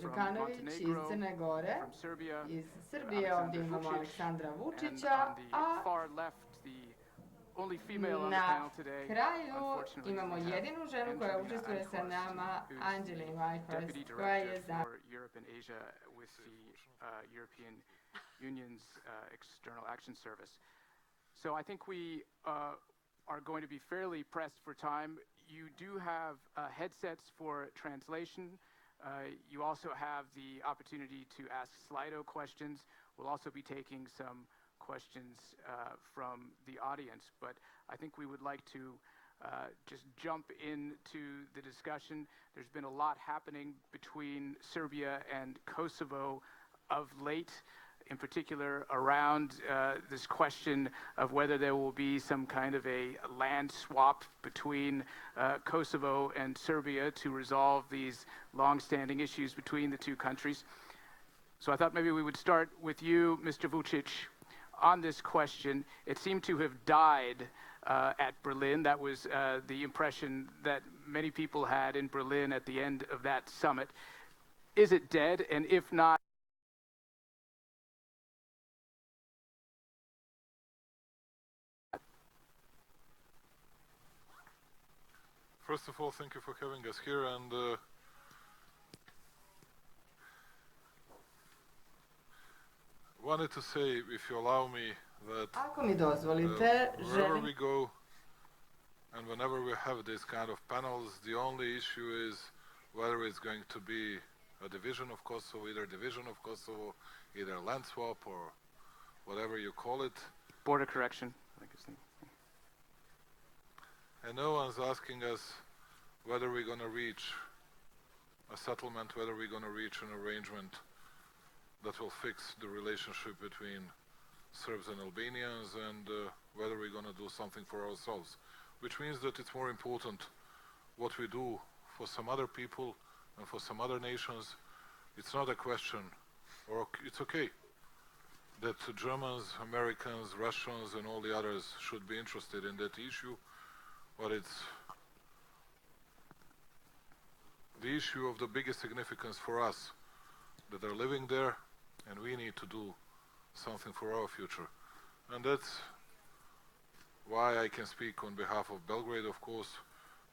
Đukanović iz Crne Gore, iz Srbije ovdje imamo Aleksandra Vučića, a na kraju imamo jedinu ženu koja učestvuje sa nama, Angeline Whitehurst, koja je za European Union's External Action Service. So I think we are going to be fairly pressed for time. You do have headsets for translation. You also have the opportunity to ask Slido questions. We'll also be taking some questions from the audience, but I think we would like to just jump into the discussion. There's been a lot happening between Serbia and Kosovo of late, in particular around this question of whether there will be some kind of a land swap between Kosovo and Serbia to resolve these long-standing issues between the two countries. So I thought maybe we would start with you, Mr. Vučić, on this question. It seemed to have died at Berlin. That was the impression that many people had in Berlin at the end of that summit. Is it dead? And if not, first of all, thank you for having us here, and wanted to say, if you allow me, that Ako mi dozvolite, wherever we želim go and whenever we have this kind of panels, the only issue is whether it's going to be a division of Kosovo, either division of Kosovo, either land swap or whatever you call it. border correction, I think it's the And no one's asking us whether we're going to reach a settlement, whether we're going to reach an arrangement that will fix the relationship between Serbs and Albanians, and whether we're going to do something for ourselves. Which means that it's more important what we do for some other people and for some other nations. It's not a question, or it's okay that Germans, Americans, Russians and all the others should be interested in that issue, but it's the issue of the biggest significance for us that are living there, and we need to do something for our future. And that's why I can speak on behalf of Belgrade, of course,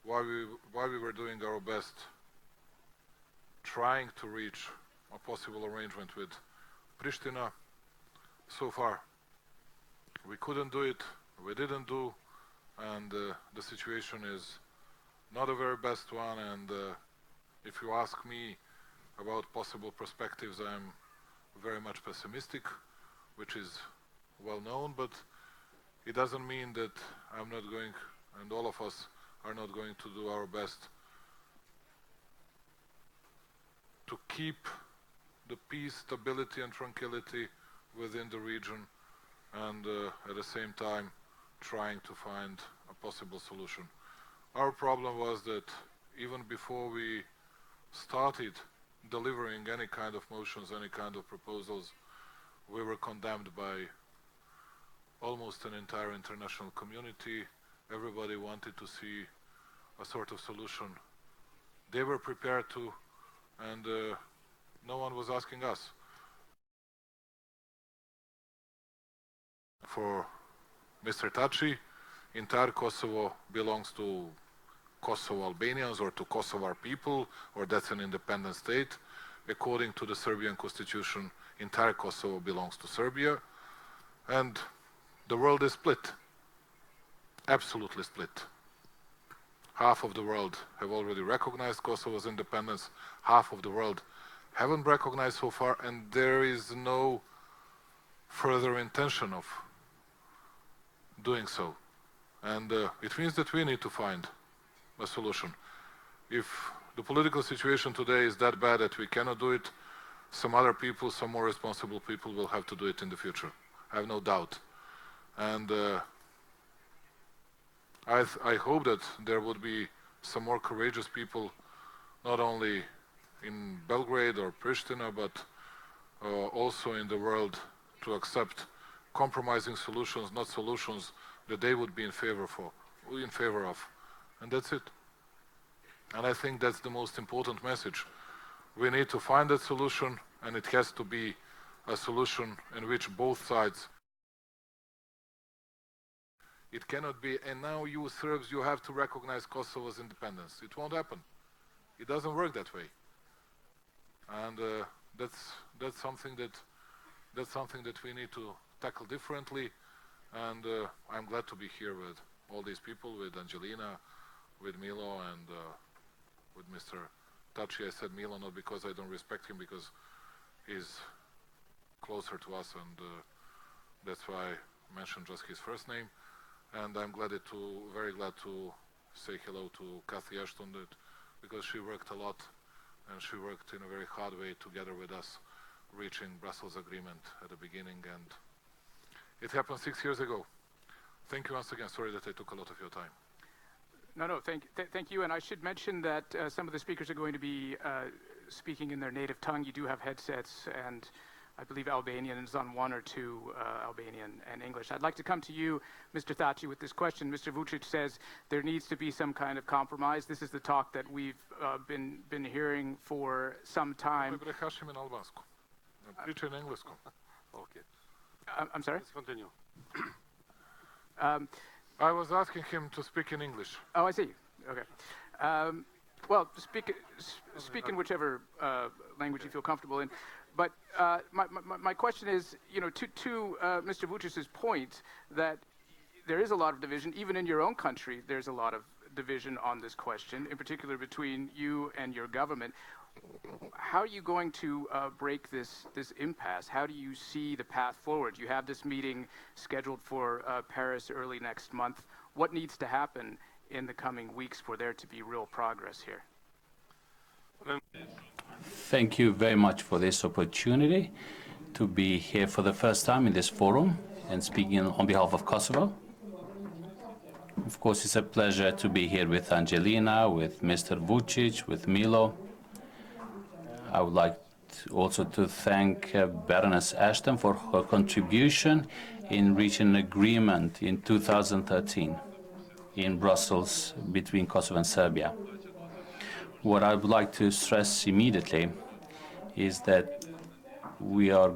why we were doing our best trying to reach a possible arrangement with Pristina. So far we couldn't do it, we didn't do, and the situation is not a very best one, and if you ask me about possible perspectives, I'm very much pessimistic, which is well known, but it doesn't mean that I'm not going, and all of us are not going to do our best to keep the peace, stability and tranquility within the region, and at the same time trying to find a possible solution. Our problem was that even before we started delivering any kind of motions, any kind of proposals, we were condemned by almost an entire international community. Everybody wanted to see a sort of solution. They were prepared to, and no one was asking us. For Mr. Taci, entire Kosovo belongs to Kosovo Albanians or to Kosovar people, or that's an independent state. According to the Serbian constitution, entire Kosovo belongs to Serbia, and the world is split, absolutely split. Half of the world have already recognized Kosovo's independence, half of the world haven't recognized so far, and there is no further intention of doing so. And it means that we need to find a solution. If the political situation today is that bad that we cannot do it, some other people, some more responsible people will have to do it in the future. I have no doubt. And I hope that there would be some more courageous people, not only in Belgrade or Pristina, but also in the world, to accept compromising solutions, not solutions that they would be in favor of. And that's it. And I think that's the most important message. We need to find that solution, and it has to be a solution in which both sides. It cannot be, and now you Serbs, you have to recognize Kosovo's independence. It won't happen. It doesn't work that way. And that's something that we need to tackle differently. And I'm glad to be here with all these people, with Angelina, with Milo, and with Mr. Taci. I said Milo not because I don't respect him, because he's closer to us, and that's why I mentioned just his first name. And I'm very glad to say hello to Cathy Ashton, because she worked a lot, and she worked in a very hard way together with us, reaching Brussels agreement at the beginning, and it happened 6 years ago. Thank you once again. Sorry that I took a lot of your time. No, thank you. And I should mention that some of the speakers are going to be speaking in their native tongue. You do have headsets, and I believe Albanian is on one or two, Albanian and English. I'd like to come to you, Mr. Taci, with this question. Mr. Vučić says there needs to be some kind of compromise. This is the talk that we've been hearing for some time. Okay. I'm sorry? Let's continue. I was asking him to speak in English. Oh, I see. Okay. Well, speak in whichever language you feel comfortable in. But my question is, to Mr. Vučić's point that there is a lot of division, even in your own country, there's a lot of division on this question, in particular between you and your government. How are you going to break this impasse? How do you see the path forward? You have this meeting scheduled for Paris early next month. What needs to happen in the coming weeks for there to be real progress here? Thank you very much for this opportunity to be here for the first time in this forum and speaking on behalf of Kosovo. Of course, it's a pleasure to be here with Angelina, with Mr. Vučić, with Milo. I would like also to thank Baroness Ashton for her contribution in reaching an agreement in 2013 in Brussels between Kosovo and Serbia. What I would like to stress immediately is that we are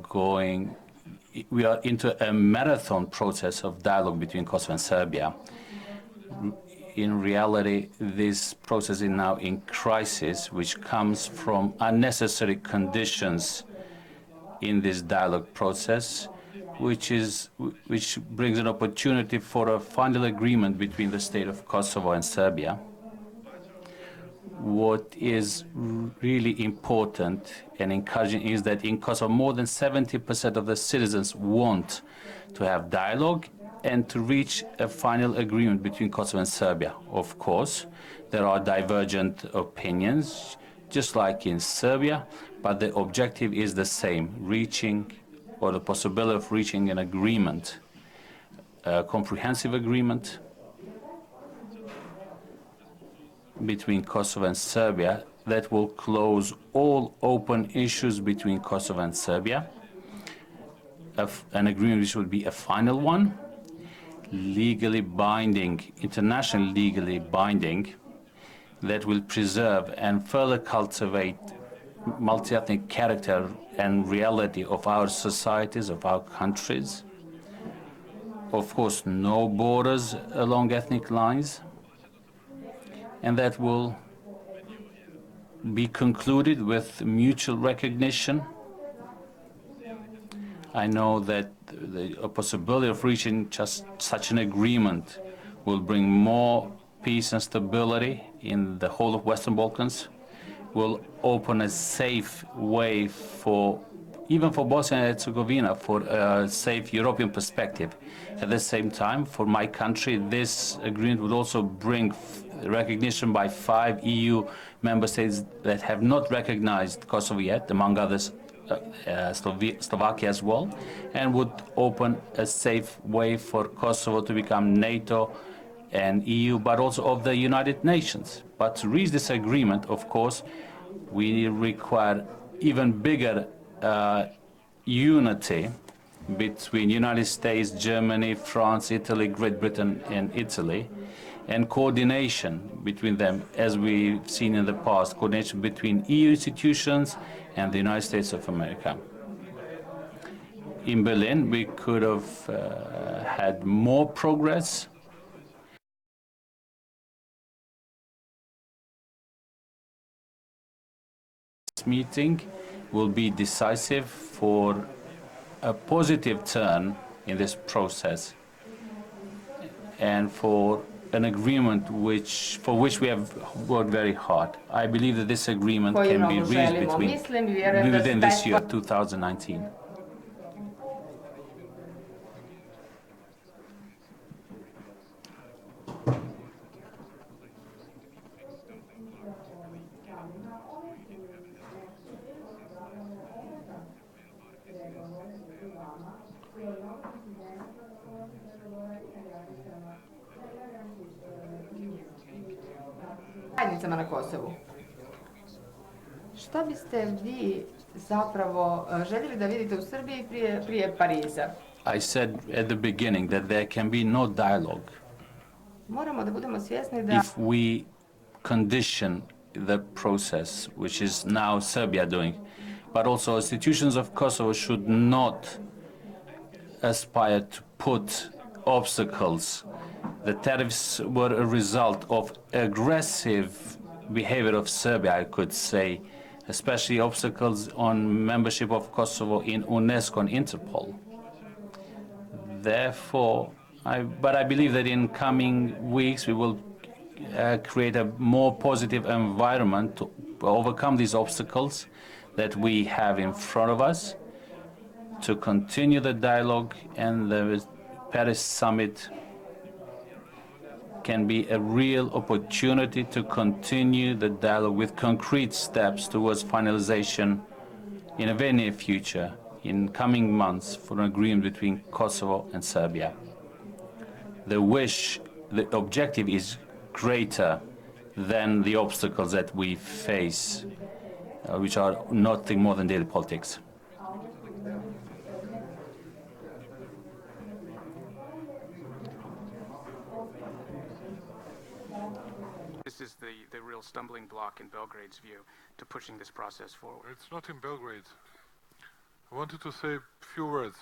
into a marathon process of dialogue between Kosovo and Serbia. In reality, this process is now in crisis, which comes from unnecessary conditions in this dialogue process, which brings an opportunity for a final agreement between the state of Kosovo and Serbia. What is really important and encouraging is that in Kosovo, more than 70% of the citizens want to have dialogue and to reach a final agreement between Kosovo and Serbia. Of course, there are divergent opinions, just like in Serbia, but the objective is the same, reaching, or the possibility of reaching an agreement, a comprehensive agreement between Kosovo and Serbia that will close all open issues between Kosovo and Serbia, an agreement which would be a final one, legally binding, internationally legally binding, that will preserve and further cultivate multi-ethnic character and reality of our societies, of our countries. Of course, no borders along ethnic lines, and that will be concluded with mutual recognition. I know that the possibility of reaching just such an agreement will bring more peace and stability in the whole of Western Balkans, will open a safe way for, even for Bosnia and Herzegovina, for a safe European perspective. At the same time, for my country, this agreement would also bring recognition by 5 EU member states that have not recognized Kosovo yet, among others Slovakia as well, and would open a safe way for Kosovo to become NATO and EU, but also of the United Nations. But to reach this agreement, of course, we require even bigger unity between United States, Germany, France, Italy, Great Britain, and Italy. and coordination between them, as we've seen in the past, coordination between EU institutions and the United States of America. In Berlin, we could have had more progress. This meeting will be decisive for a positive turn in this process and for an agreement for which we have worked very hard. I believe that this agreement can be reached within this year, 2019. Zajednicama na Kosovu. Šta biste vi zapravo željeli da vidite u Srbiji prije Pariza? I said at the beginning that there can be no dialogue Moramo da budemo svjesni da if we condition the process, which is now Serbia doing, but also institutions of Kosovo should not aspire to put obstacles. The tariffs were a result of aggressive behavior of Serbia, I could say, especially obstacles on membership of Kosovo in UNESCO and Interpol. Therefore, I believe that in coming weeks we will create a more positive environment to overcome these obstacles that we have in front of us, to continue the dialogue, and the Paris summit can be a real opportunity to continue the dialogue with concrete steps towards finalization in a very near future, in coming months, for an agreement between Kosovo and Serbia. The objective is greater than the obstacles that we face, which are nothing more than daily politics. This is the real stumbling block in Belgrade's view to pushing this process forward. It's not in Belgrade. I wanted to say a few words,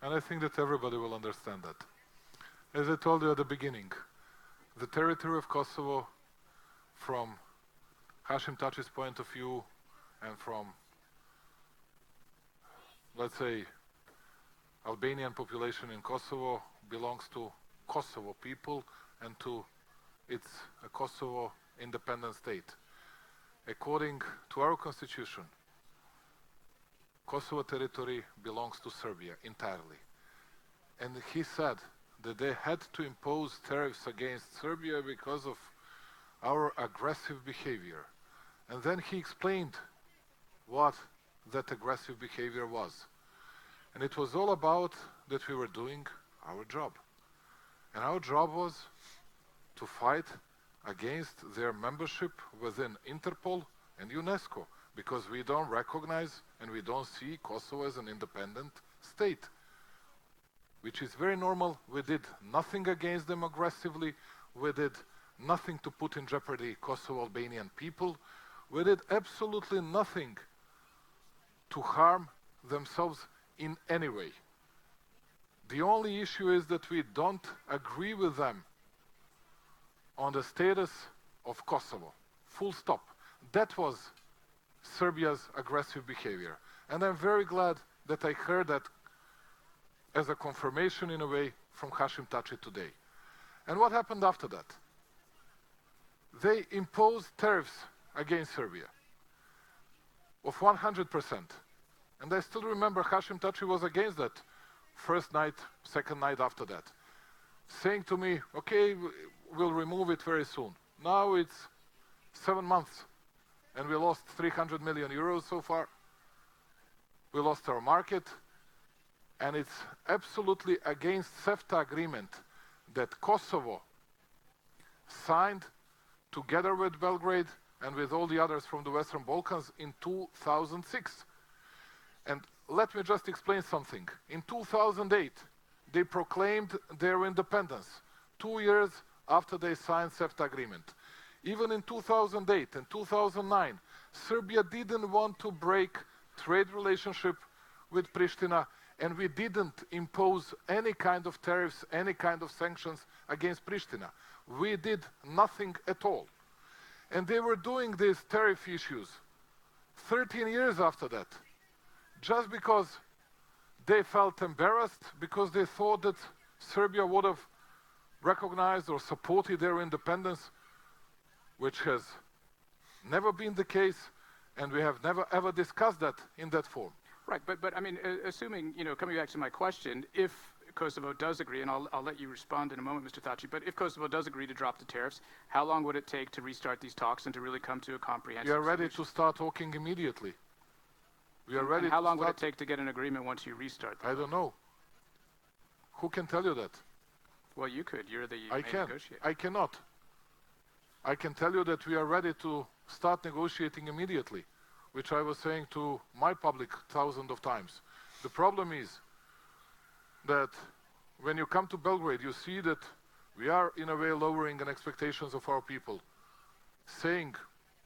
and I think that everybody will understand that. As I told you at the beginning, the territory of Kosovo, from Hashim Tači's point of view, and from, let's say, Albanian population in Kosovo, belongs to Kosovo people and to its a Kosovo independent state. According to our constitution, Kosovo territory belongs to Serbia entirely. And he said that they had to impose tariffs against Serbia because of our aggressive behavior. And then he explained what that aggressive behavior was. And it was all about that we were doing our job. And our job was to fight against their membership within Interpol and UNESCO, because we don't recognize and we don't see Kosovo as an independent state, which is very normal. We did nothing against them aggressively. We did nothing to put in jeopardy Kosovo Albanian people. We did absolutely nothing to harm themselves in any way. The only issue is that we don't agree with them on the status of Kosovo. Full stop. That was Serbia's aggressive behavior. And I'm very glad that I heard that as a confirmation in a way from Hashim Tači today. And what happened after that? They imposed tariffs against Serbia of 100%. And I still remember Hashim Tači was against that first night, second night after that, saying to me, okay, we'll remove it very soon. Now it's 7 months and we lost 300 million euros so far. We lost our market, and it's absolutely against CEFTA agreement that Kosovo signed together with Belgrade and with all the others from the Western Balkans in 2006. And let me just explain something. In 2008, they proclaimed their independence, 2 years after they signed CEFTA agreement. Even in 2008 and 2009, Serbia didn't want to break trade relationship with Pristina, and we didn't impose any kind of tariffs, any kind of sanctions against Pristina. We did nothing at all. And they were doing these tariff issues 13 years after that, just because they felt embarrassed, because they thought that Serbia would have recognized or supported their independence, which has never been the case, and we have never ever discussed that in that form. Right, but I mean, assuming, coming back to my question, if Kosovo does agree, and I'll let you respond in a moment, Mr. Thaçi, but if Kosovo does agree to drop the tariffs, how long would it take to restart these talks and to really come to a comprehensive We are ready solution? to start talking immediately. We are ready. And how long would it take to get an agreement once you restart them? I don't know. Who can tell you that? Well, you could. You're the I main can. negotiator. I cannot. I can tell you that we are ready to start negotiating immediately, which I was saying to my public thousands of times. The problem is that when you come to Belgrade, you see that we are in a way lowering the expectations of our people, saying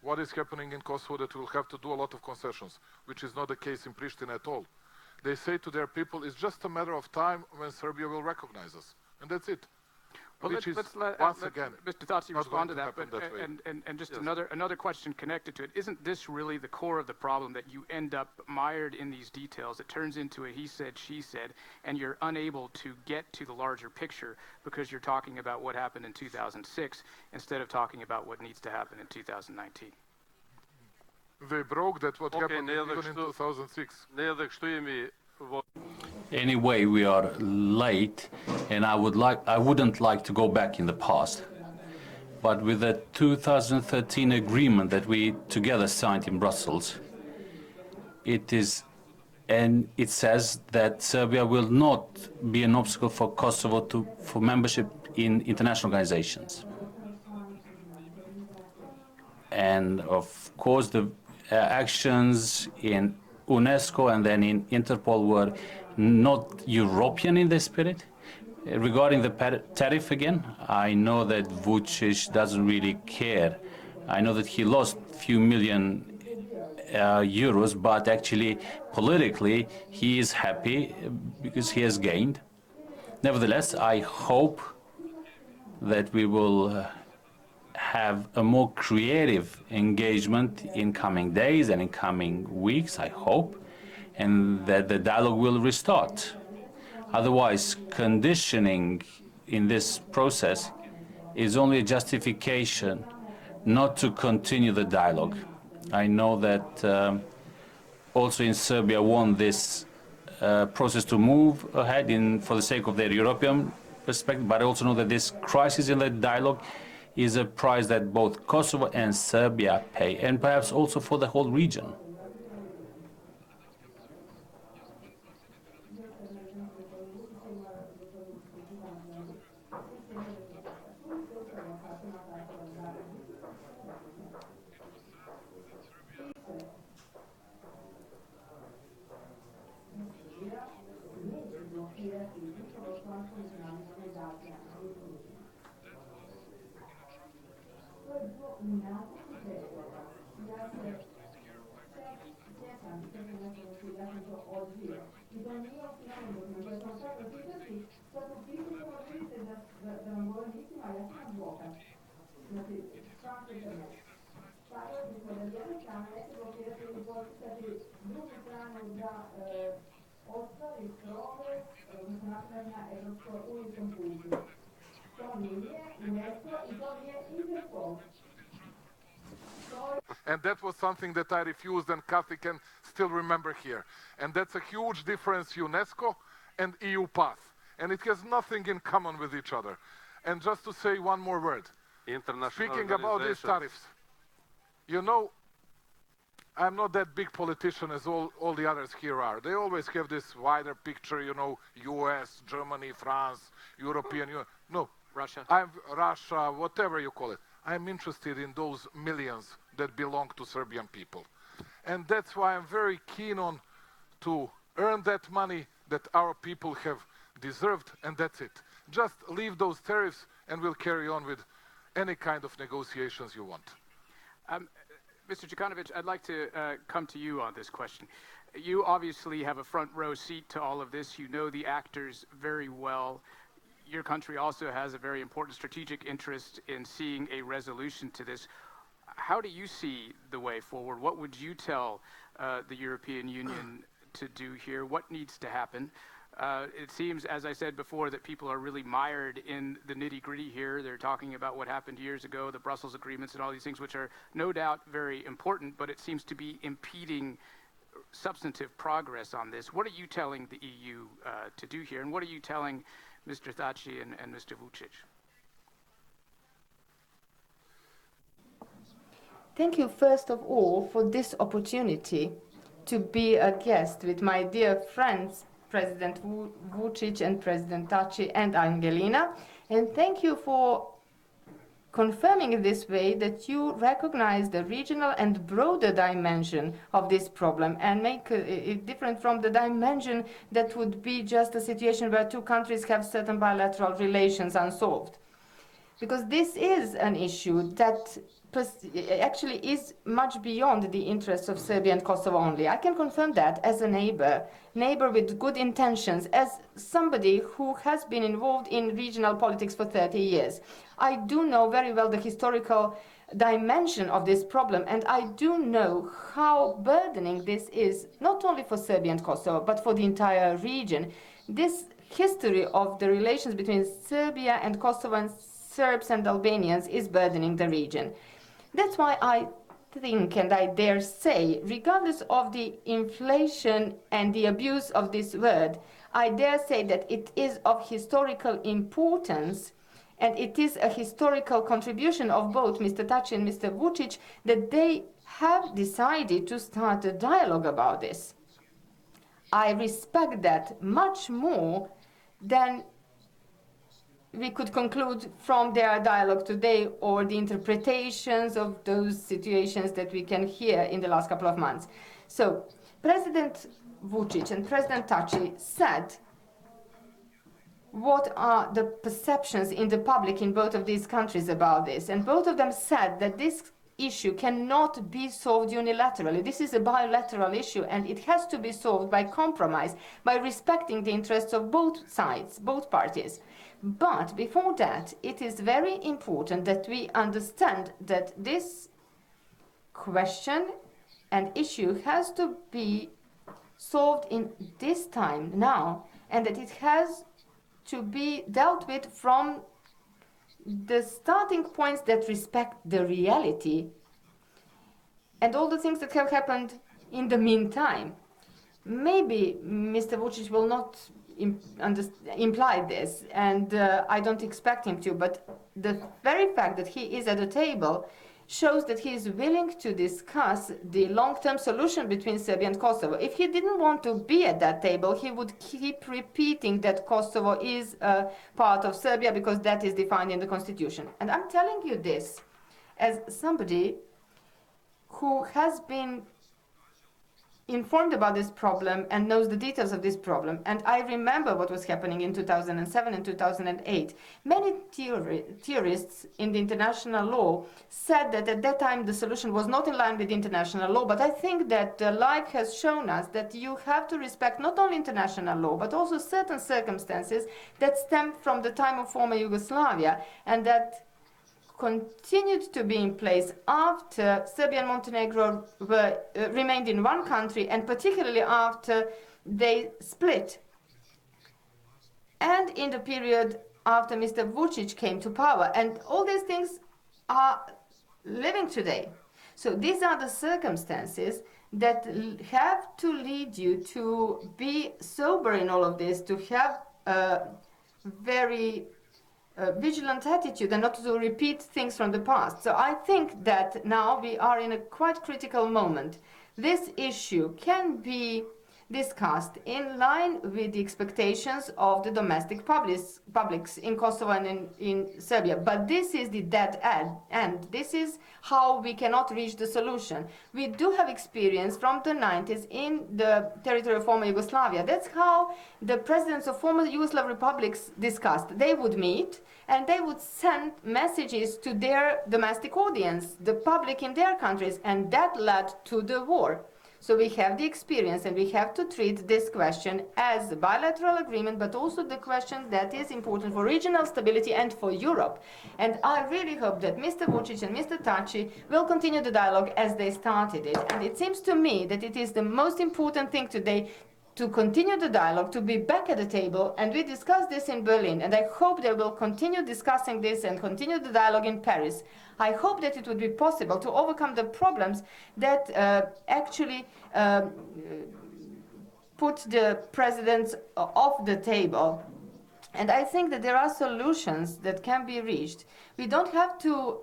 what is happening in Kosovo, that we'll have to do a lot of concessions, which is not the case in Pristina at all. They say to their people, it's just a matter of time when Serbia will recognize us, and that's it. Well, Which let's is, let once again, Mr. Thaçi not respond to going that, to happen but that way. and just Yes. another question connected to it. Isn't this really the core of the problem, that you end up mired in these details? It turns into a he said, she said, and you're unable to get to the larger picture because you're talking about what happened in 2006 instead of talking about what needs to happen in 2019. They broke that what happened ne even in 2006. Ne edhe kështu jemi Anyway, we are late, and I wouldn't like to go back in the past. But with the 2013 agreement that we together signed in Brussels, it says that Serbia will not be an obstacle for Kosovo for membership in international organizations. And of course, the actions in UNESCO and then in Interpol were not European in the spirit. Regarding the tariff again, I know that Vučić doesn't really care. I know that he lost a few million euros, but actually politically he is happy because he has gained. Nevertheless, I hope that we will have a more creative engagement in coming days and in coming weeks, I hope, and that the dialogue will restart. Otherwise, conditioning in this process is only a justification not to continue the dialogue. I know that also in Serbia want this process to move ahead for the sake of their European perspective, but I also know that this crisis in the dialogue is a price that both Kosovo and Serbia pay, and perhaps also for the whole region. And that was something that I refused, and Kathy can still remember here. And that's a huge difference, UNESCO and EU path. And it has nothing in common with each other. And just to say one more word, speaking about these tariffs, you know, I'm not that big politician as all the others here are. They always have this wider picture, you know, US, Germany, France, European Union. No, Russia. Russia, whatever you call it. I'm interested in those millions that belong to Serbian people. And that's why I'm very keen on to earn that money that our people have deserved, and that's it. Just leave those tariffs and we'll carry on with any kind of negotiations you want. Mr. Đukanović, I'd like to come to you on this question. You obviously have a front row seat to all of this. You know the actors very well. Your country also has a very important strategic interest in seeing a resolution to this. How do you see the way forward? What would you tell the European Union to do here? What needs to happen? It seems, as I said before, that people are really mired in the nitty-gritty here. They're talking about what happened years ago, the Brussels agreements and all these things, which are no doubt very important, but it seems to be impeding substantive progress on this. What are you telling the EU to do here? And what are you telling Mr. Thaçi and Mr. Vučić? Thank you, first of all, for this opportunity to be a guest with my dear friends, President Vučić and President Thaçi and Angelina. And thank you for confirming in this way that you recognize the regional and broader dimension of this problem and make it different from the dimension that would be just a situation where two countries have certain bilateral relations unsolved. Because this is an issue that actually is much beyond the interests of Serbia and Kosovo only. I can confirm that as a neighbor with good intentions, as somebody who has been involved in regional politics for 30 years. I do know very well the historical dimension of this problem, and I do know how burdening this is, not only for Serbia and Kosovo, but for the entire region. This history of the relations between Serbia and Kosovo and Serbs and Albanians is burdening the region. That's why I think, and I dare say, regardless of the inflation and the abuse of this word, I dare say that it is of historical importance, and it is a historical contribution of both Mr. Thaçi and Mr. Vučić that they have decided to start a dialogue about this. I respect that much more than we could conclude from their dialogue today or the interpretations of those situations that we can hear in the last couple of months. So, President Vučić and President Thaçi said what are the perceptions in the public in both of these countries about this. And both of them said that this issue cannot be solved unilaterally. This is a bilateral issue, and it has to be solved by compromise, by respecting the interests of both sides, both parties. But before that, it is very important that we understand that this question and issue has to be solved in this time now, and that it has to be dealt with from the starting points that respect the reality and all the things that have happened in the meantime. Maybe Mr. Vučić will not imply this, and I don't expect him to, but the very fact that he is at the table shows that he is willing to discuss the long-term solution between Serbia and Kosovo. If he didn't want to be at that table, he would keep repeating that Kosovo is a part of Serbia because that is defined in the constitution. And I'm telling you this as somebody who has been informed about this problem and knows the details of this problem. And I remember what was happening in 2007 and 2008. Many theorists in the international law said that at that time the solution was not in line with international law, but I think that life has shown us that you have to respect not only international law, but also certain circumstances that stem from the time of former Yugoslavia and that continued to be in place after Serbia and Montenegro remained in one country, and particularly after they split. And in the period after Mr. Vučić came to power. And all these things are living today. So these are the circumstances that have to lead you to be sober in all of this, to have a very vigilant attitude and not to repeat things from the past. So I think that now we are in a quite critical moment. This issue can be discussed in line with the expectations of the domestic publics in Kosovo and in Serbia. But this is the dead end. This is how we cannot reach the solution. We do have experience from the 90s in the territory of former Yugoslavia. That's how the presidents of former Yugoslav republics discussed. They would meet and they would send messages to their domestic audience, the public in their countries, and that led to the war. So we have the experience and we have to treat this question as a bilateral agreement, but also the question that is important for regional stability and for Europe. And I really hope that Mr. Vučić and Mr. Taci will continue the dialogue as they started it. And it seems to me that it is the most important thing today to continue the dialogue, to be back at the table, and we discussed this in Berlin, and I hope they will continue discussing this and continue the dialogue in Paris. I hope that it would be possible to overcome the problems that actually put the presidents off the table. And I think that there are solutions that can be reached. We don't have to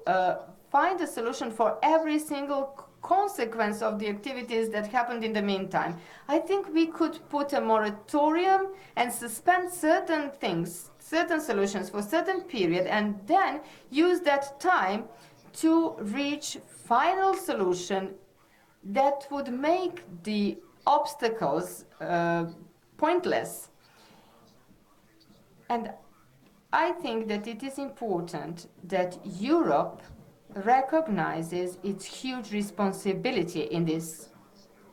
find a solution for every single consequence of the activities that happened in the meantime. I think we could put a moratorium and suspend certain things, certain solutions for a certain period, and then use that time to reach final solution that would make the obstacles pointless. And I think that it is important that Europe recognizes its huge responsibility in this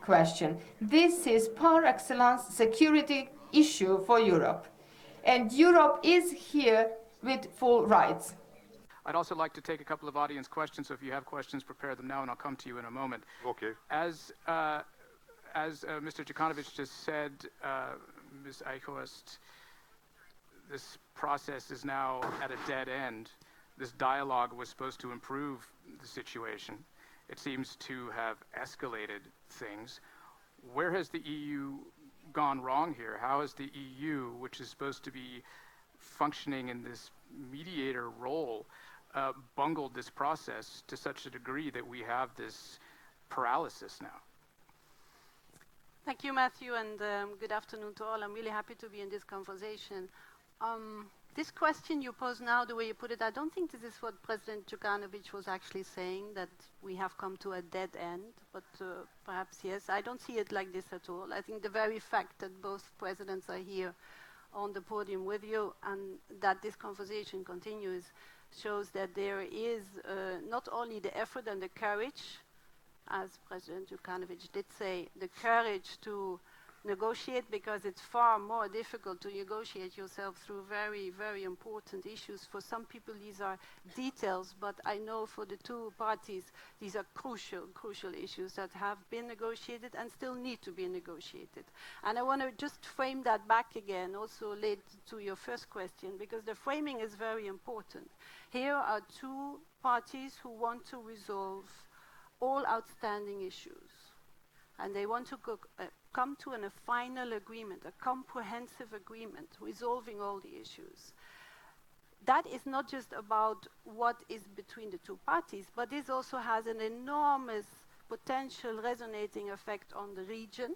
question. This is par excellence security issue for Europe. And Europe is here with full rights. I'd also like to take a couple of audience questions, so if you have questions, prepare them now, and I'll come to you in a moment. Okay. As Mr. Đukanović just said, Ms. Eichhorst, this process is now at a dead end. This dialogue was supposed to improve the situation. It seems to have escalated things. Where has the EU gone wrong here? How has the EU, which is supposed to be functioning in this mediator role, bungled this process to such a degree that we have this paralysis now? Thank you, Matthew, and good afternoon to all. I'm really happy to be in this conversation. This question you pose now, the way you put it, I don't think this is what President Đukanović was actually saying, that we have come to a dead end, but perhaps yes. I don't see it like this at all. I think the very fact that both presidents are here on the podium with you and that this conversation continues shows that there is not only the effort and the courage, as President Đukanović did say, the courage to negotiate, because it's far more difficult to negotiate yourself through very, very important issues. For some people, these are details, but I know for the two parties, these are crucial issues that have been negotiated and still need to be negotiated. And I want to just frame that back again, also related to your first question, because the framing is very important. Here are two parties who want to resolve all outstanding issues, and they want to come to a final agreement, a comprehensive agreement, resolving all the issues. That is not just about what is between the two parties, but this also has an enormous potential resonating effect on the region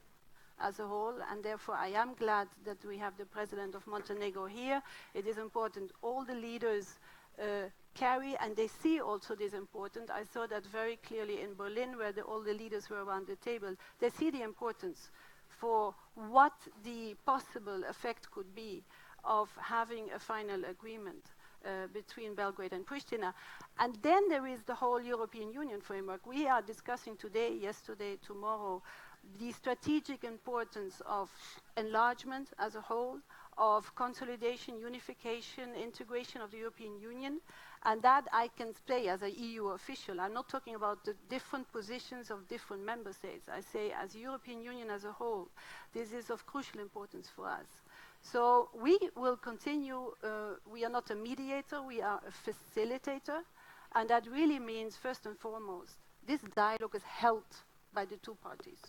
as a whole, and therefore I am glad that we have the President of Montenegro here. It is important all the leaders carry, and they see also this important. I saw that very clearly in Berlin, where all the leaders were around the table. They see the importance for what the possible effect could be of having a final agreement between Belgrade and Pristina. And then there is the whole European Union framework. We are discussing today, yesterday, tomorrow, the strategic importance of enlargement as a whole, of consolidation, unification, integration of the European Union, and that I can say as an EU official. I'm not talking about the different positions of different member states. I say as European Union as a whole, this is of crucial importance for us. So we will continue. We are not a mediator, we are a facilitator, and that really means, first and foremost, this dialogue is held by the two parties.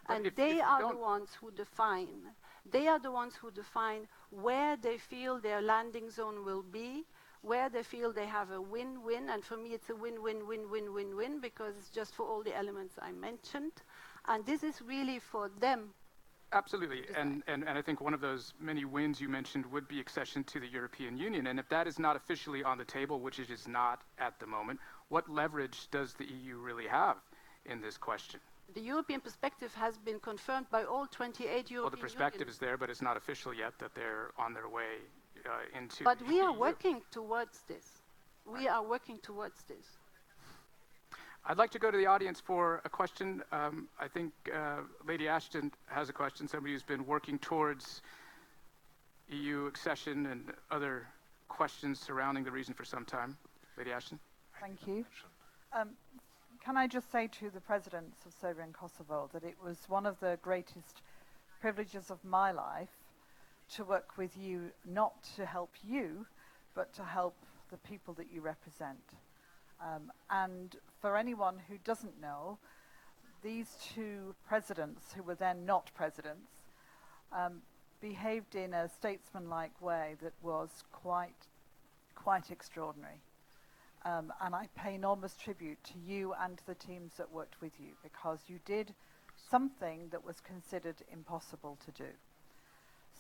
But and they are the ones who define. They are the ones who define where they feel their landing zone will be, where they feel they have a win-win, and for me it's a win-win-win-win-win-win, because it's just for all the elements I mentioned. And this is really for them Absolutely, and I think one of those many wins you mentioned would be accession to the European Union. And if that is not officially on the table, which it is not at the moment, what leverage does the EU really have in this question? The European perspective has been confirmed by all 28 European Well, the perspective unions. is there, but it's not official yet that they're on their way into But the we are EU. working towards this. We are working towards this. I'd like to go to the audience for a question. I think Lady Ashton has a question, somebody who's been working towards EU accession and other questions surrounding the region for some time. Lady Ashton? Thank you. Can I just say to the presidents of Serbia and Kosovo that it was one of the greatest privileges of my life to work with you, not to help you, but to help the people that you represent. And for anyone who doesn't know, these two presidents, who were then not presidents, behaved in a statesmanlike way that was quite extraordinary. And I pay enormous tribute to you and the teams that worked with you, because you did something that was considered impossible to do.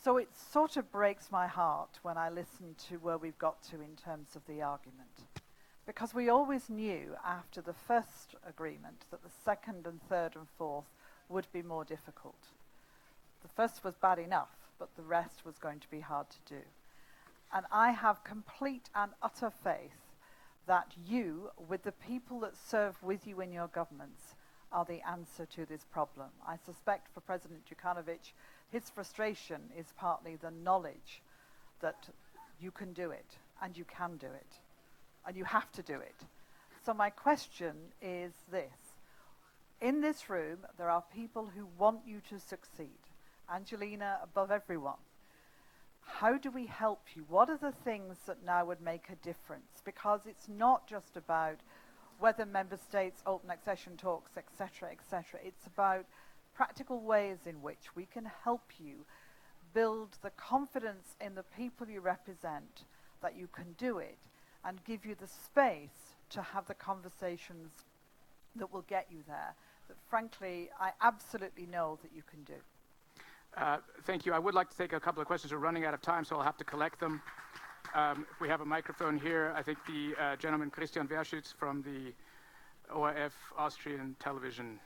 So it sort of breaks my heart when I listen to where we've got to in terms of the argument. Because we always knew after the first agreement that the second and third and fourth would be more difficult. The first was bad enough, but the rest was going to be hard to do. And I have complete and utter faith that you, with the people that serve with you in your governments, are the answer to this problem. I suspect for President Đukanović, his frustration is partly the knowledge that you can do it, and you can do it, and you have to do it. So my question is this. In this room, there are people who want you to succeed. Angelina above everyone. How do we help you? What are the things that now would make a difference? Because it's not just about whether member states open accession talks, etc., etc. It's about practical ways in which we can help you build the confidence in the people you represent that you can do it, and give you the space to have the conversations that will get you there, that frankly, I absolutely know that you can do. Thank you. I would like to take a couple of questions. We're running out of time, so I'll have to collect them. If we have a microphone here, I think the gentleman Christian Verschütz from the ORF Austrian television.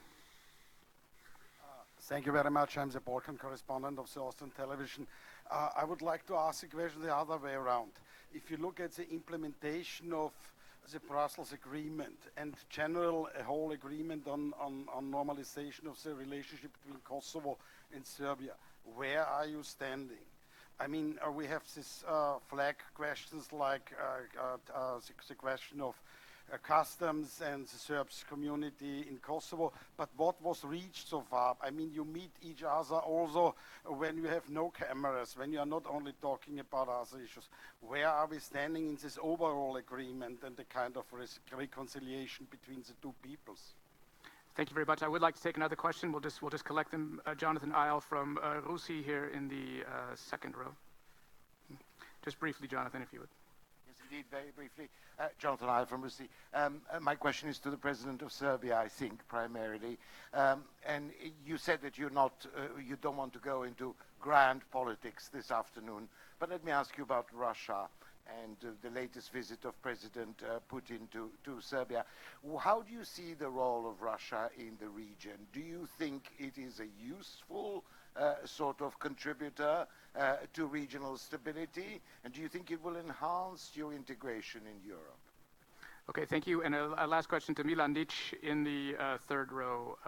Thank you very much. I'm the Balkan correspondent of the Austrian television. I would like to ask a question the other way around. If you look at the implementation of the Brussels agreement and a whole agreement on normalization of the relationship between Kosovo and Serbia, where are you standing? I mean, we have this flag questions like the question of customs and the Serbs community in Kosovo, but what was reached so far? I mean, you meet each other also when you have no cameras, when you are not only talking about other issues. Where are we standing in this overall agreement and the kind of reconciliation between the two peoples? Thank you very much. I would like to take another question. We'll just collect them. Jonathan Isle from Rusi here in the second row. Just briefly, Jonathan, if you would. Yes, indeed, very briefly. Jonathan Isle from Rusi. My question is to the President of Serbia, I think, primarily. And you said that you don't want to go into grand politics this afternoon, but let me ask you about Russia and the latest visit of President Putin to Serbia. How do you see the role of Russia in the region? Do you think it is a useful sort of contributor to regional stability? And do you think it will enhance your integration in Europe? Okay, thank you. And a last question to Milan Dic in the third row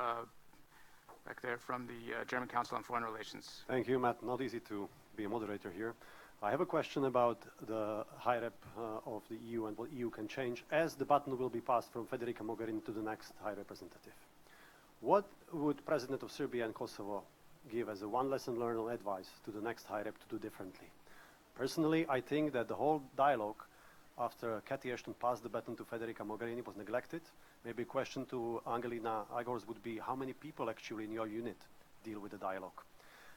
back there from the German Council on Foreign Relations. Thank you, Matt. Not easy to be a moderator here. I have a question about the High Rep of the EU and what EU can change as the baton will be passed from Federica Mogherini to the next High Representative. What would President of Serbia and Kosovo give as a one lesson learned or advice to the next High Rep to do differently? Personally, I think that the whole dialogue after Cathy Ashton passed the baton to Federica Mogherini was neglected. Maybe a question to Angelina Igors would be how many people actually in your unit deal with the dialogue?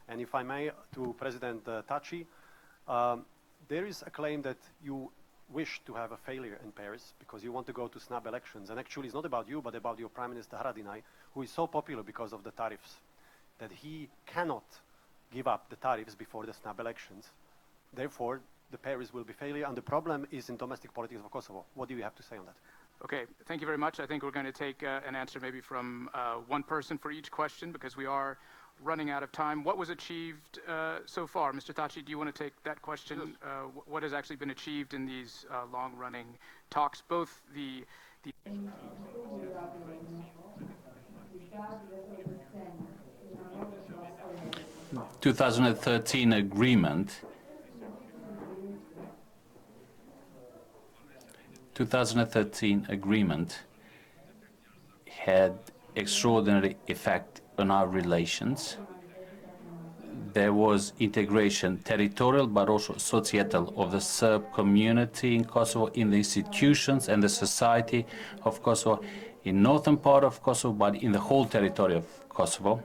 And if I may, to President Thaçi, there is a claim that you wish to have a failure in Paris because you want to go to snap elections. And actually it's not about you, but about your Prime Minister Haradinaj, who is so popular because of the tariffs, that he cannot give up the tariffs before the snap elections. Therefore, the Paris will be failure, and the problem is in domestic politics of Kosovo. What do you have to say on that? Okay, thank you very much. I think we're going to take an answer maybe from one person for each question because we are running out of time. What was achieved so far? Mr. Taci, do you want to take that question? What has actually been achieved in these long-running talks, both the 2013 agreement. 2013 agreement had extraordinary effect on our relations. There was integration, territorial but also societal, of the Serb community in Kosovo, in the institutions and the society of Kosovo, in northern part of Kosovo, but in the whole territory of Kosovo.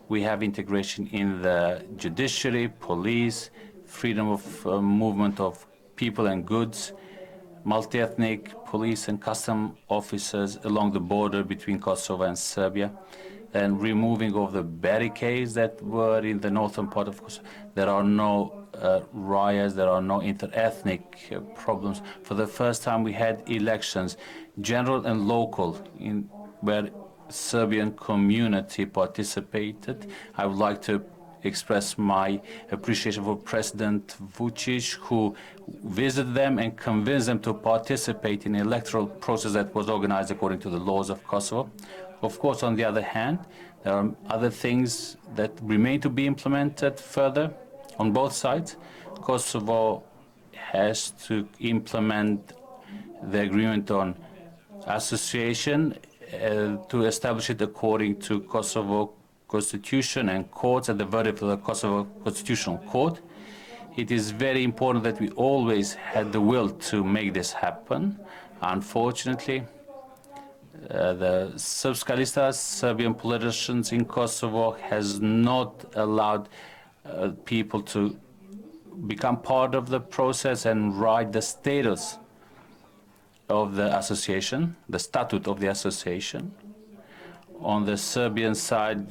We have integration in the judiciary, police, freedom of movement of people and goods, multi-ethnic police and custom officers along the border between Kosovo and Serbia, and removing of the barricades that were in the northern part of Kosovo. There are no riots, there are no inter-ethnic problems. For the first time we had elections, general and local, where Serbian community participated. I would like to express my appreciation for President Vučić, who visited them and convinced them to participate in the electoral process that was organized according to the laws of Kosovo. Of course, on the other hand, there are other things that remain to be implemented further on both sides. Kosovo has to implement the agreement on association to establish it according to Kosovo Constitution and courts and the verdict of the Kosovo Constitutional Court. It is very important that we always had the will to make this happen. Unfortunately, the Srpska Serbian politicians in Kosovo has not allowed people to become part of the process and write the status of the association, the statute of the association. On the Serbian side,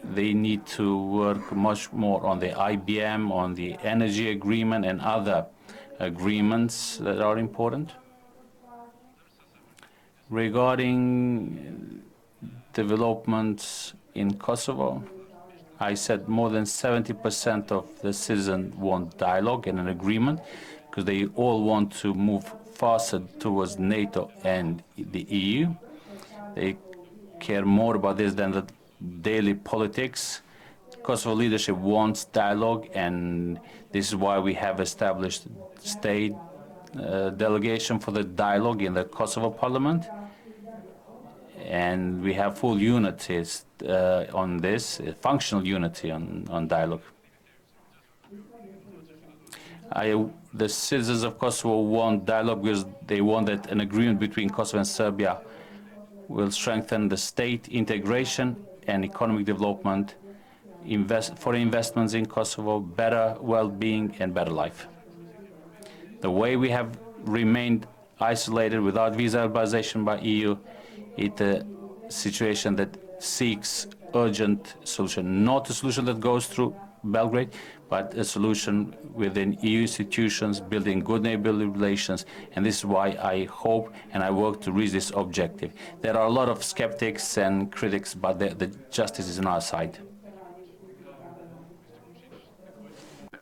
they need to work much more on the IBM, on the energy agreement and other agreements that are important. Regarding developments in Kosovo, I said more than 70% of the citizens want dialogue and an agreement because they all want to move faster towards NATO and the EU. They care more about this than the daily politics. Kosovo leadership wants dialogue, and this is why we have established state delegation for the dialogue in the Kosovo Parliament. And we have full unity on this, functional unity on dialogue. The citizens of Kosovo want dialogue because they want that an agreement between Kosovo and Serbia will strengthen the state integration and economic development, for investments in Kosovo, better well-being and better life. The way we have remained isolated without visa liberalization by EU, it's a situation that seeks urgent solution, not a solution that goes through Belgrade, but a solution within EU institutions, building good neighborly relations, and this is why I hope and I work to reach this objective. There are a lot of skeptics and critics, but the justice is on our side.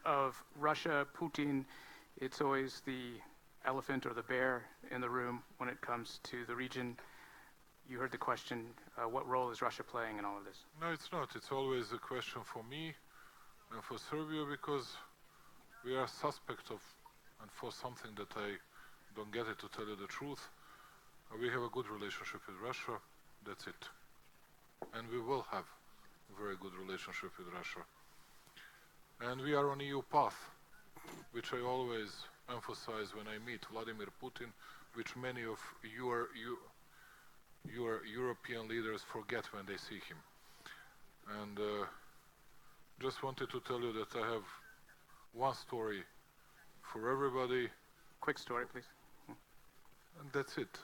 Of Russia, Putin, it's always the elephant or the bear in the room when it comes to the region. You heard the question, what role is Russia playing in all of this? No, it's not. It's always a question for me and for Serbia because we are suspect of, and for something that I don't get it to tell you the truth, we have a good relationship with Russia, that's it. And we will have a very good relationship with Russia. And we are on EU path, which I always emphasize when I meet Vladimir Putin, which many of your European leaders forget when they see him. And just wanted to tell you that I have one story for everybody. Quick story, please. And that's it.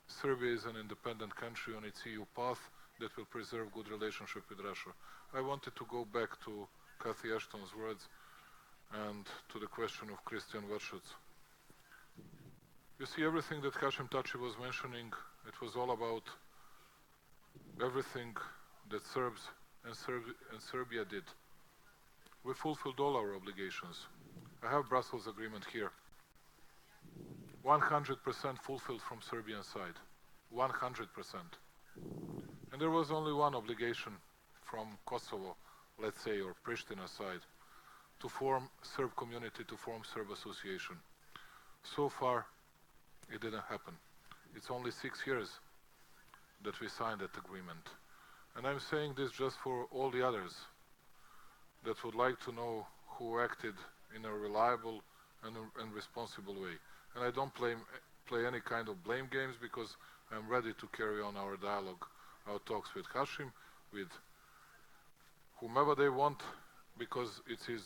Serbia is an independent country on its EU path that will preserve good relationship with Russia. I wanted to go back to Cathy Ashton's words and to the question of Christian Vershutz. You see, everything that Hashim Thaçi was mentioning, it was all about everything that Serbs and Serbia did. We fulfilled all our obligations. I have Brussels agreement here. 100% fulfilled from Serbian side. 100%. And there was only one obligation from Kosovo, let's say, or Pristina side, to form Serb community, to form Serb association. So far, it didn't happen. It's only 6 years that we signed that agreement. And I'm saying this just for all the others that would like to know who acted in a reliable and responsible way. And I don't play any kind of blame games, because I'm ready to carry on our dialogue, our talks with Hashim, with whomever they want, because it is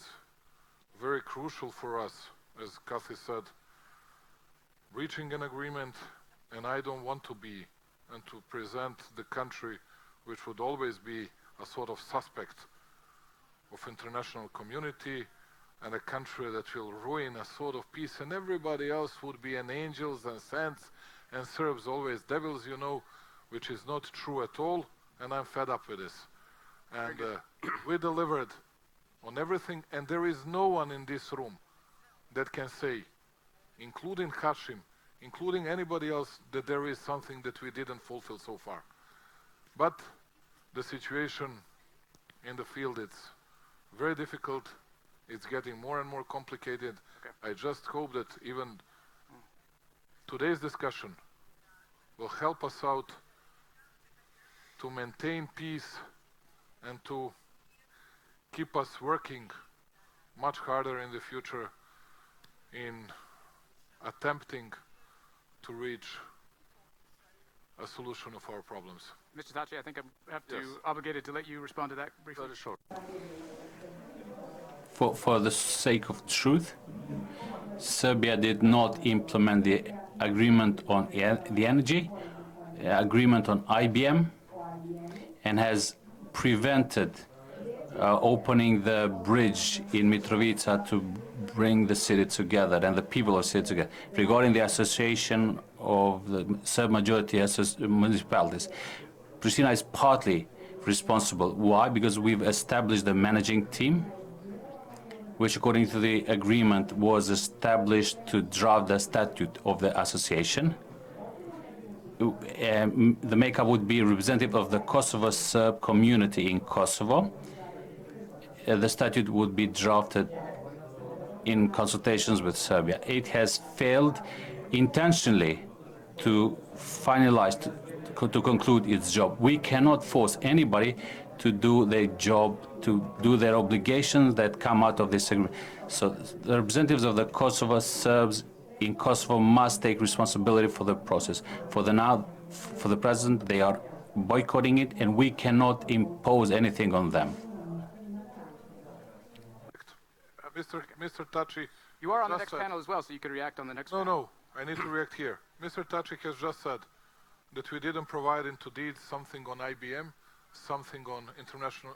very crucial for us, as Cathy said, reaching an agreement, and I don't want to be and to present the country which would always be a sort of suspect of international community, and a country that will ruin a sort of peace, and everybody else would be an angels and saints, and Serbs always devils, you know, which is not true at all, and I'm fed up with this. And we delivered on everything, and there is no one in this room that can say, including Hashim, including anybody else, that there is something that we didn't fulfill so far. But the situation in the field, it's very difficult. It's getting more and more complicated. Okay. I just hope that even today's discussion will help us out to maintain peace and to keep us working much harder in the future in attempting to reach a solution of our problems. Mr. Thaçi, I think I have to obligated to let you respond to that briefly. Very short. For the sake of truth, Serbia did not implement the agreement on the energy, agreement on IBM, and has prevented opening the bridge in Mitrovica to bring the city together and the people of the city together. Regarding the association of the Serb majority municipalities, Pristina is partly responsible. Why? Because we've established the managing team, which according to the agreement was established to draft the statute of the association. The makeup would be representative of the Kosovo Serb community in Kosovo. The statute would be drafted in consultations with Serbia. It has failed intentionally to finalize, to conclude its job. We cannot force anybody to do their job, to do their obligations that come out of this agreement. So the representatives of the Kosovo Serbs in Kosovo must take responsibility for the process. For the present, they are boycotting it, and we cannot impose anything on them. Mr. Thaçi, you are on the next panel as well, so you can react on the next panel. No, I need to react here. Mr. Thaçi has just said that we didn't provide into deeds something on IBM, something on international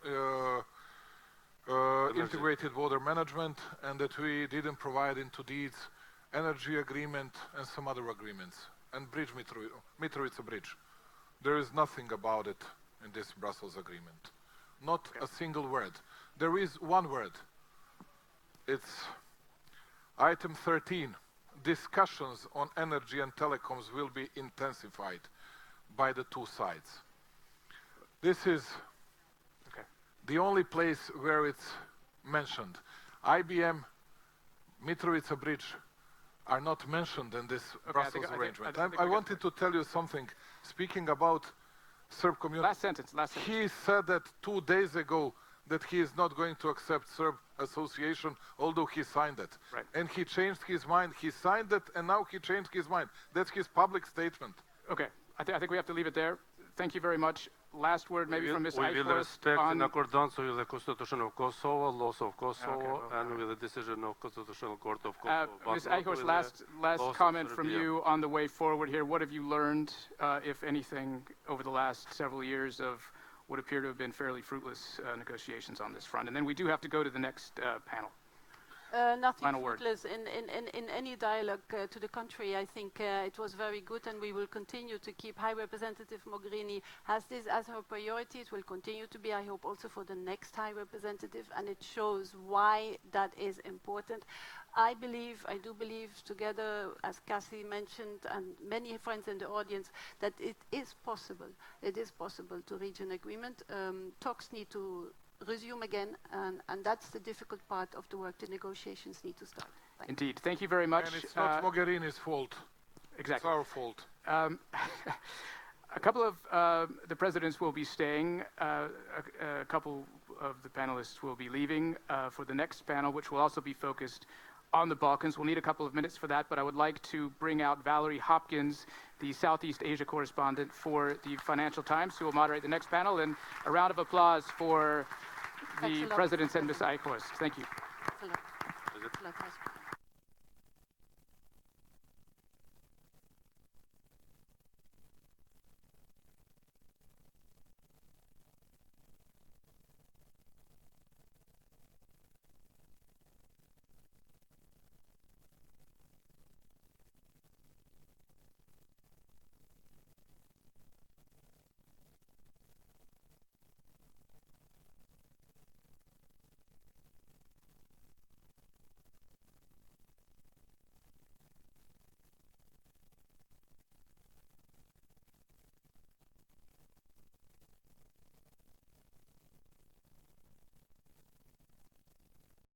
integrated water management, and that we didn't provide into deeds energy agreement and some other agreements, and bridge Mitrovica bridge. There is nothing about it in this Brussels agreement. Not a single word. There is one word. It's item 13. Discussions on energy and telecoms will be intensified by the two sides. This is the only place where it's mentioned. IBM, Mitrovica bridge are not mentioned in this Brussels arrangement. I wanted to tell you something, speaking about Serb community. Last sentence. He said that 2 days ago that he is not going to accept Serb association, although he signed it. Right. And he changed his mind. He signed it, and now he changed his mind. That's his public statement. Okay, I think we have to leave it there. Thank you very much. Last word maybe from Ms. Eichhorst. We will respect in accordance with the Constitution of Kosovo, laws of Kosovo, and with the decision of Constitutional Court of Kosovo. Ms. Eichhorst, last comment from you on the way forward here. What have you learned, if anything, over the last several years of what appear to have been fairly fruitless negotiations on this front. And then we do have to go to the next panel. Nothing Final word. fruitless in any dialogue. To the contrary, I think it was very good, and we will continue to keep. High Representative Mogherini has this as her priority. It will continue to be, I hope, also for the next High Representative, and it shows why that is important. I do believe, together, as Cassie mentioned, and many friends in the audience, that it is possible. It is possible to reach an agreement. Talks need to resume again, and that's the difficult part of the work. The negotiations need to start. Indeed. Thank you very much. And it's not Mogherini's fault. Exactly. It's our fault. A couple of the presidents will be staying. A couple of the panelists will be leaving for the next panel, which will also be focused on the Balkans. We'll need a couple of minutes for that, but I would like to bring out Valerie Hopkins, the Southeast Asia correspondent for the Financial Times, who will moderate the next panel. And a round of applause for the presidents and Ms. Eichhorst. Thank you. Thanks a lot.